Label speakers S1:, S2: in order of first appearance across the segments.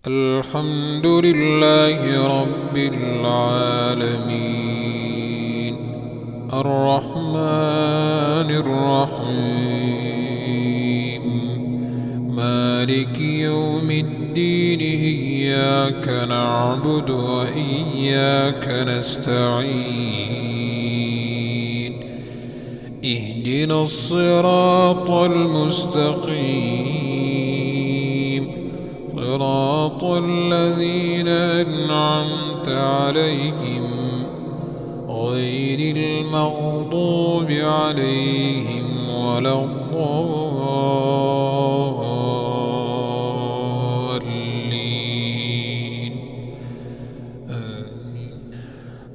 S1: الحمد لله رب العالمين الرحمن الرحيم مالك يوم الدين إياك نعبد وإياك نستعين اهدنا الصراط المستقيم صراط الذين أنعمت عليهم غير المغضوب عليهم ولا الضالين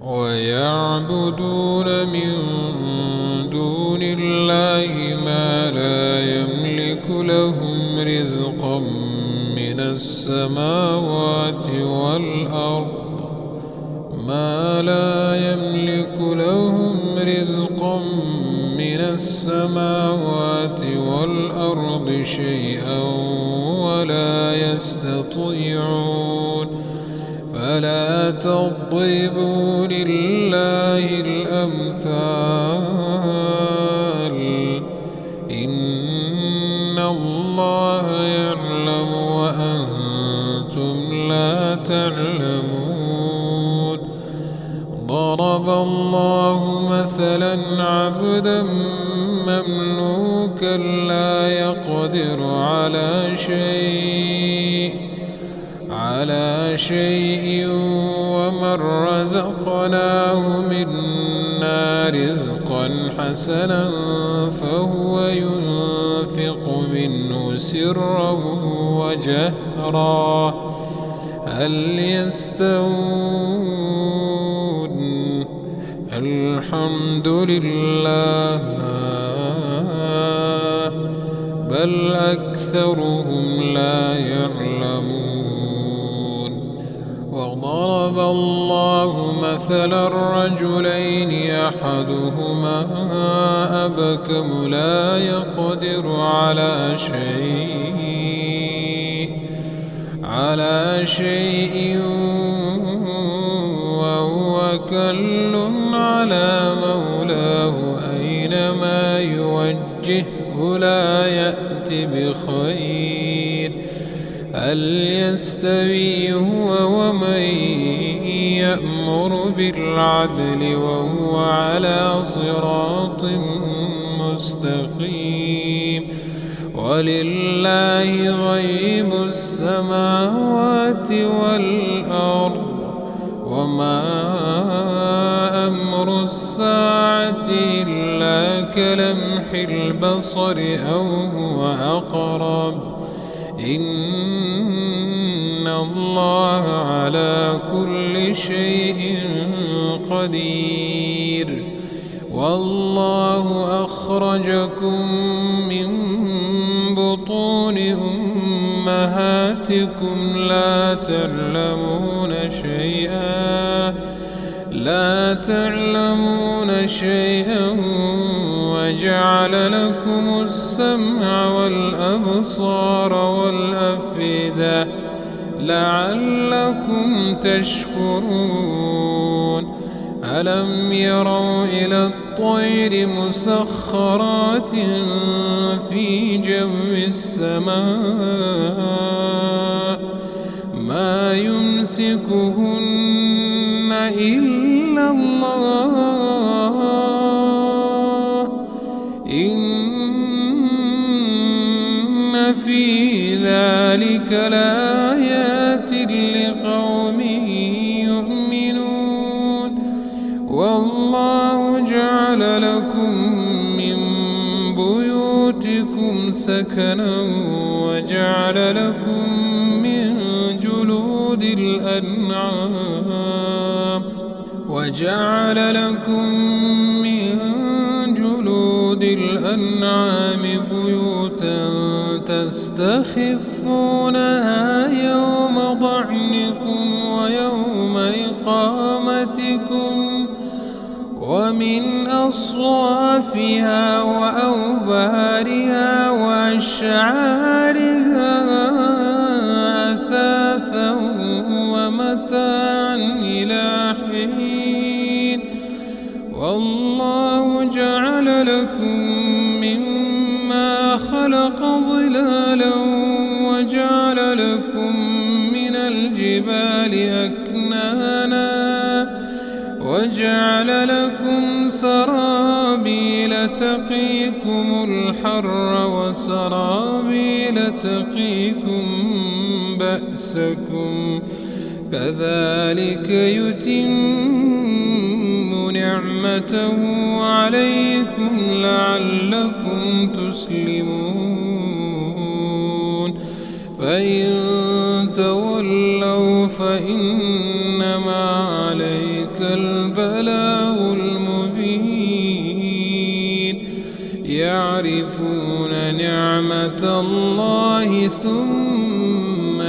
S1: ويعبدون من دون الله ما لا يملك لهم رزقا من السماوات والأرض ما لا يملك لهم رزقا من السماوات والأرض شيئا ولا يستطيعون فلا تضربوا لله الأمثال إن الله يعلم وأنتم لا تعلمون ضرب الله مثلا عبدا مملوكا لا يقدر على شيء ومن رزقناه منا رزقا حسنا فهو ينفق منه سرا وجهرا هل يستوون الحمد لله بل أكثرهم لا يعلمون وضرب الله مثلا رجلين أحدهما أبكم لا يقدر على شيء وهو كل على مولاه أينما يوجهه لا يأتي بخير هل يستوي هو ومن يأمر بالعدل وهو على صراط مستقيم ولله غيب السماوات والأرض وما أمر الساعة إلا كلمح البصر أو هو أقرب إن الله على كل شيء قدير والله أخرجكم من بطون أمهاتكم لا تعلمون شيئا وجعل لكم السمع والأبصار والأفئدة لعلكم تشكرون ألم يروا إلى الطير مسخرات في جو السماء ما يمسكهن إلا الله إن في ذلك لآيات لقوم يؤمنون والله جعل لكم من بيوتكم سكنا وجعل لكم من جلود الأنعام بيوتا تستخفونها يوم ضعنكم ويوم إقامتكم ومن أصوافها وأوبارها وأشعارها أثاثا أذى ومتاعا إلى حين والله جعل لكم مما خلق ظلالا وجعل لكم من الجبال أكنانا وجعل لكم سرابيل تقيكم الحر وسرابيل تقيكم بأسكم كذلك يتم نعمته عليكم لعلكم تسلمون فإن تولوا فإنما عليك البلاغ المبين يعرفون نعمة الله ثم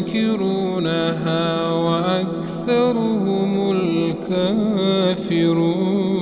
S1: ينكرونها وأكثرهم الكافرون